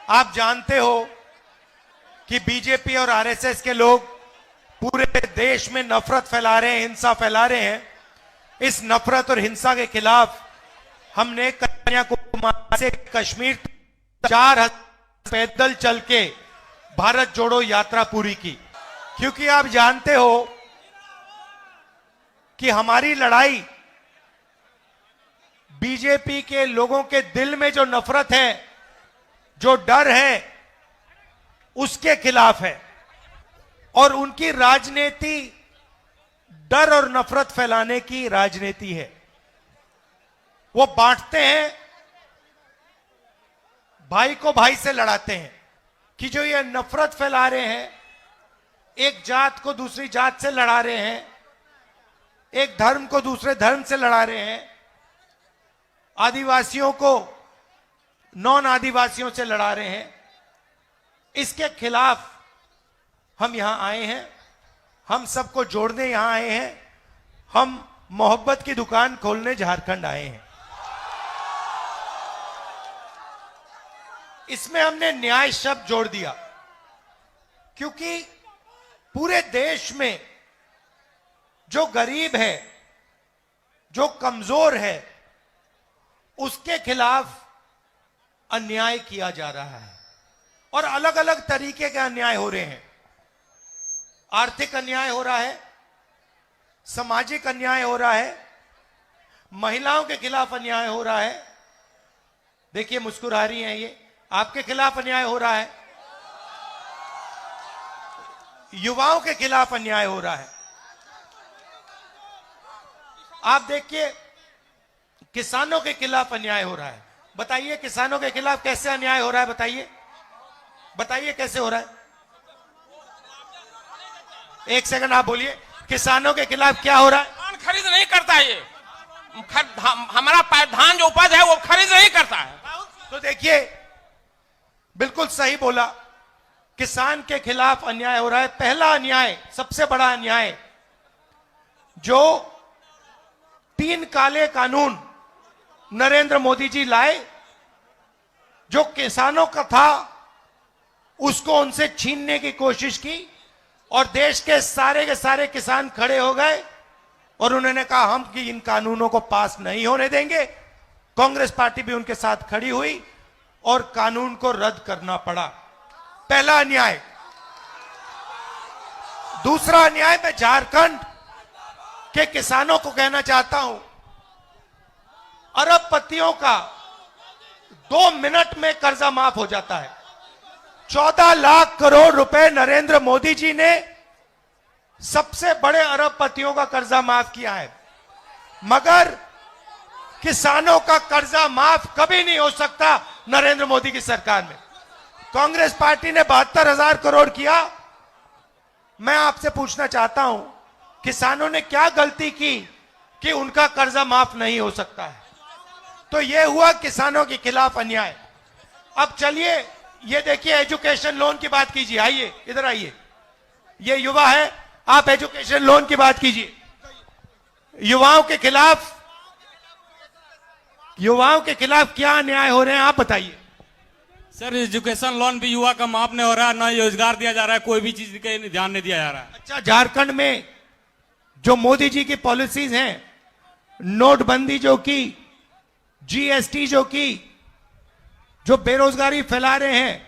आप जानते हो कि बीजेपी और आरएसएस के लोग पूरे देश में नफरत फैला रहे हैं, हिंसा फैला रहे हैं। इस नफरत और हिंसा के खिलाफ हमने कन्याकुमारी से कश्मीर 4,000 पैदल चल के भारत जोड़ो यात्रा पूरी की, क्योंकि आप जानते हो कि हमारी लड़ाई बीजेपी के लोगों के दिल में जो नफरत है, जो डर है, उसके खिलाफ है। और उनकी राजनीति डर और नफरत फैलाने की राजनीति है। वो बांटते हैं, भाई को भाई से लड़ाते हैं कि जो ये नफरत फैला रहे हैं, एक जात को दूसरी जात से लड़ा रहे हैं, एक धर्म को दूसरे धर्म से लड़ा रहे हैं, आदिवासियों को नॉन आदिवासियों से लड़ा रहे हैं। इसके खिलाफ हम यहां आए हैं, हम सबको जोड़ने यहां आए हैं। हम मोहब्बत की दुकान खोलने झारखंड आए हैं। इसमें हमने न्याय शब्द जोड़ दिया, क्योंकि पूरे देश में जो गरीब है, जो कमजोर है, उसके खिलाफ अन्याय किया जा रहा है और अलग अलग तरीके के अन्याय हो रहे हैं। आर्थिक अन्याय हो रहा है, सामाजिक अन्याय हो रहा है, महिलाओं के खिलाफ अन्याय हो रहा है। देखिए मुस्कुरा रही हैं ये, आपके खिलाफ अन्याय हो रहा है, युवाओं के खिलाफ अन्याय हो रहा है। आप देखिए किसानों के खिलाफ अन्याय हो रहा है। बताइए किसानों के खिलाफ कैसे अन्याय हो रहा है, बताइए बताइए कैसे हो रहा है। एक सेकंड आप बोलिए, किसानों के खिलाफ क्या हो रहा है? धान खरीद नहीं करता है, ये हमारा धान जो उपज है वो खरीद नहीं करता है। तो देखिए बिल्कुल सही बोला, किसान के खिलाफ अन्याय हो रहा है। पहला अन्याय, सबसे बड़ा अन्याय, जो 3 काले कानून नरेंद्र मोदी जी लाए, जो किसानों का था उसको उनसे छीनने की कोशिश की और देश के सारे किसान खड़े हो गए और उन्होंने कहा हम कि इन कानूनों को पास नहीं होने देंगे। कांग्रेस पार्टी भी उनके साथ खड़ी हुई और कानून को रद्द करना पड़ा। पहला अन्याय। दूसरा अन्याय, मैं झारखंड के किसानों को कहना चाहता हूं, अरबपतियों का 2 मिनट में कर्जा माफ हो जाता है। 14 लाख करोड़ रुपए नरेंद्र मोदी जी ने सबसे बड़े अरबपतियों का कर्जा माफ किया है, मगर किसानों का कर्जा माफ कभी नहीं हो सकता नरेंद्र मोदी की सरकार में। कांग्रेस पार्टी ने 72,000 करोड़ किया। मैं आपसे पूछना चाहता हूं, किसानों ने क्या गलती की कि उनका कर्जा माफ नहीं हो सकता है? तो यह हुआ किसानों के खिलाफ अन्याय। अब चलिए ये देखिए, एजुकेशन लोन की बात कीजिए। आइए इधर आइए, ये युवा है, आप एजुकेशन लोन की बात कीजिए। युवाओं के खिलाफ क्या अन्याय हो रहे हैं, आप बताइए। सर एजुकेशन लोन भी युवा का माफ नहीं हो रहा है, ना रोजगार दिया जा रहा है, कोई भी चीज के ध्यान नहीं दिया जा रहा है। अच्छा, झारखंड में जो मोदी जी की पॉलिसीज हैं, नोटबंदी जो की, जीएसटी जो की, जो बेरोजगारी फैला रहे हैं,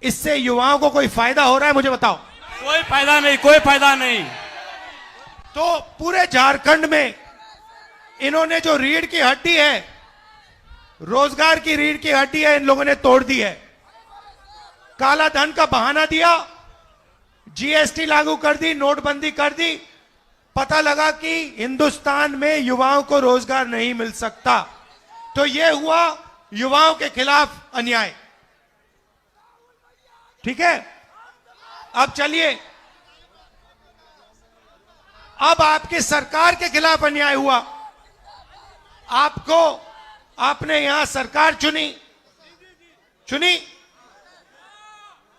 इससे युवाओं को कोई फायदा हो रहा है? मुझे बताओ। कोई फायदा नहीं, कोई फायदा नहीं। तो पूरे झारखंड में इन्होंने जो रीढ़ की हड्डी है, रोजगार की रीढ़ की हड्डी है, इन लोगों ने तोड़ दी है। काला धन का बहाना दिया, जीएसटी लागू कर दी, नोटबंदी कर दी। पता लगा कि हिंदुस्तान में युवाओं को रोजगार नहीं मिल सकता। तो यह हुआ युवाओं के खिलाफ अन्याय। ठीक है, अब चलिए, अब आपकी सरकार के खिलाफ अन्याय हुआ। आपने यहां सरकार चुनी,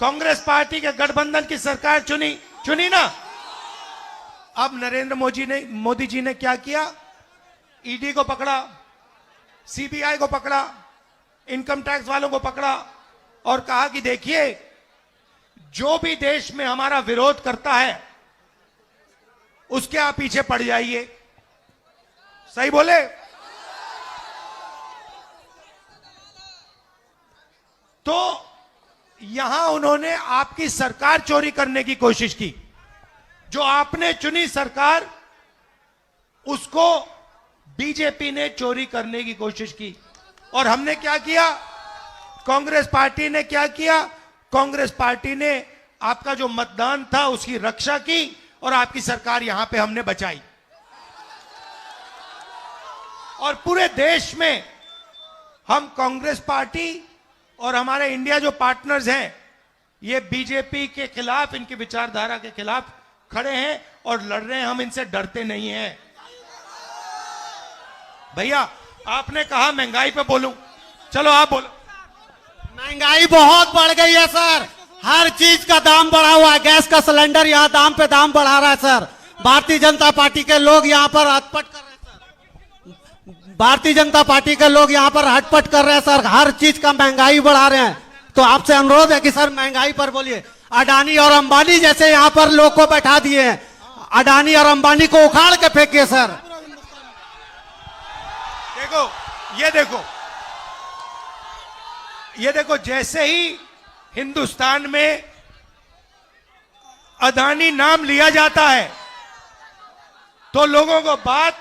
कांग्रेस पार्टी के गठबंधन की सरकार चुनी ना। अब नरेंद्र मोदी जी ने क्या किया? ईडी को पकड़ा, सीबीआई को पकड़ा, इनकम टैक्स वालों को पकड़ा, और कहा कि देखिए, जो भी देश में हमारा विरोध करता है उसके आप पीछे पड़ जाइए। सही बोले? तो यहां उन्होंने आपकी सरकार चोरी करने की कोशिश की। जो आपने चुनी सरकार, उसको बीजेपी ने चोरी करने की कोशिश की। और हमने क्या किया? कांग्रेस पार्टी ने क्या किया? कांग्रेस पार्टी ने आपका जो मतदान था उसकी रक्षा की और आपकी सरकार यहां पे हमने बचाई। और पूरे देश में हम कांग्रेस पार्टी और हमारे इंडिया जो पार्टनर्स हैं, ये बीजेपी के खिलाफ, इनकी विचारधारा के खिलाफ खड़े हैं और लड़ रहे हैं। हम इनसे डरते नहीं हैं। भैया, आपने कहा महंगाई पे बोलूं, चलो आप बोलो। महंगाई बहुत बढ़ गई है सर, हर चीज का दाम बढ़ा हुआ है। गैस का सिलेंडर यहाँ दाम पे दाम बढ़ा रहा है सर। भारतीय जनता पार्टी के लोग यहाँ पर हटपट कर रहे हैं सर। भारतीय जनता पार्टी के लोग यहाँ पर हटपट कर रहे हैं सर, हर चीज का महंगाई बढ़ा रहे हैं। तो आपसे अनुरोध है कि सर महंगाई पर बोलिए। अडानी और अंबानी जैसे यहाँ पर लोग को बैठा दिए हैं, अडानी और अंबानी को उखाड़ के फेंकिए सर। देखो, ये देखो, जैसे ही हिंदुस्तान में अदानी नाम लिया जाता है तो लोगों को बात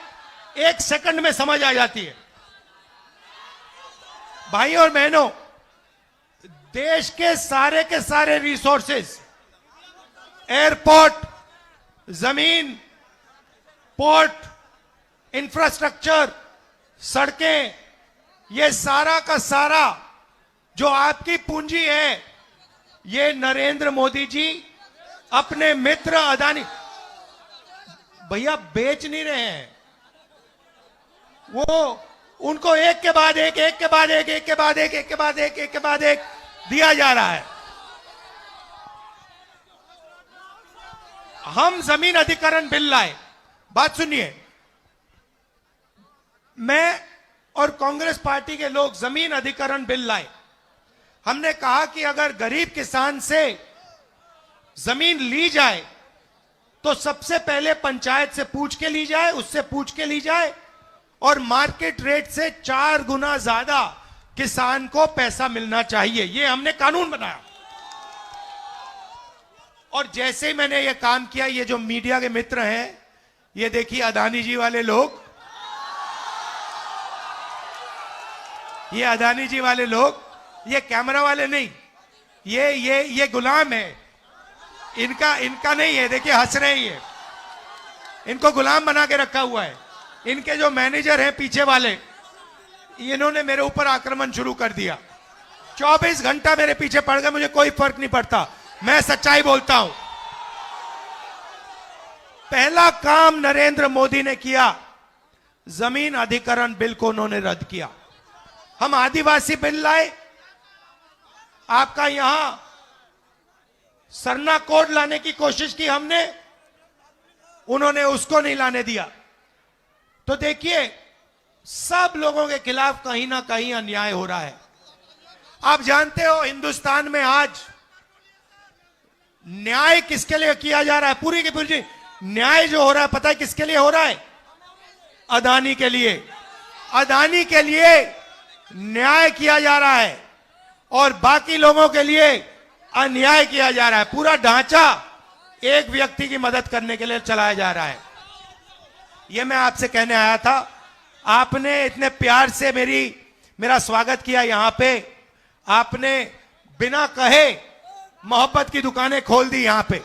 1 सेकंड में समझ आ जाती है। भाई और बहनों, देश के सारे रिसोर्सेज, एयरपोर्ट, जमीन, पोर्ट, इंफ्रास्ट्रक्चर, सड़कें, ये सारा का सारा जो आपकी पूंजी है, ये नरेंद्र मोदी जी अपने मित्र अदानी, भैया बेच नहीं रहे हैं। वो उनको एक के बाद एक, एक के बाद एक, एक के बाद एक, एक के बाद एक, एक के बाद एक दिया जा रहा है। हम जमीन अधिग्रहण बिल लाए। बात सुनिए, मैं और कांग्रेस पार्टी के लोग जमीन अधिग्रहण बिल लाए। हमने कहा कि अगर गरीब किसान से जमीन ली जाए तो सबसे पहले पंचायत से पूछ के ली जाए, उससे पूछ के ली जाए, और मार्केट रेट से 4 गुना ज्यादा किसान को पैसा मिलना चाहिए। ये हमने कानून बनाया। और जैसे ही मैंने ये काम किया, ये जो मीडिया के मित्र हैं, ये देखिए अदानी जी वाले लोग, ये अदानी जी वाले लोग, ये कैमरा वाले नहीं, ये गुलाम है। इनका नहीं है। देखिए हंस रहे हैं ये, इनको गुलाम बना के रखा हुआ है। इनके जो मैनेजर हैं पीछे वाले, इन्होंने मेरे ऊपर आक्रमण शुरू कर दिया। 24 घंटा मेरे पीछे पड़ गए, मुझे कोई फर्क नहीं पड़ता। मैं सच्चाई बोलता हूं। पहला काम नरेंद्र मोदी ने किया, जमीन अधिग्रहण बिल को उन्होंने रद्द किया। हम आदिवासी बिल लाए। आपका यहां सरना कोड लाने की कोशिश की हमने, उन्होंने उसको नहीं लाने दिया। तो देखिए, सब लोगों के खिलाफ कहीं ना कहीं अन्याय हो रहा है। आप जानते हो हिंदुस्तान में आज न्याय किसके लिए किया जा रहा है? पूरी की पूरी न्याय जो हो रहा है, पता है किसके लिए हो रहा है? अदानी के लिए। अदानी के लिए न्याय किया जा रहा है और बाकी लोगों के लिए अन्याय किया जा रहा है। पूरा ढांचा एक व्यक्ति की मदद करने के लिए चलाया जा रहा है। यह मैं आपसे कहने आया था। आपने इतने प्यार से मेरा स्वागत किया यहां पे। आपने बिना कहे मोहब्बत की दुकानें खोल दी यहां पे।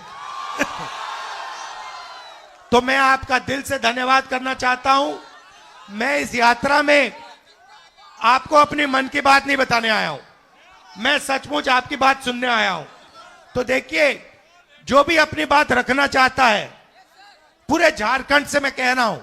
तो मैं आपका दिल से धन्यवाद करना चाहता हूं। मैं इस यात्रा में आपको अपनी मन की बात नहीं बताने आया हूं, मैं सचमुच आपकी बात सुनने आया हूं। तो देखिए, जो भी अपनी बात रखना चाहता है, पूरे झारखंड से मैं कह रहा हूं,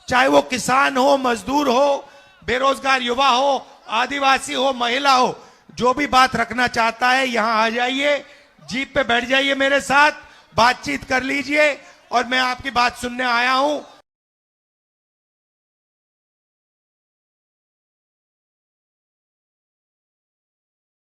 चाहे वो किसान हो, मजदूर हो, बेरोजगार युवा हो, आदिवासी हो, महिला हो, जो भी बात रखना चाहता है यहां आ जाइए, जीप पे बैठ जाइए, मेरे साथ बातचीत कर लीजिए और मैं आपकी बात सुनने आया हूं।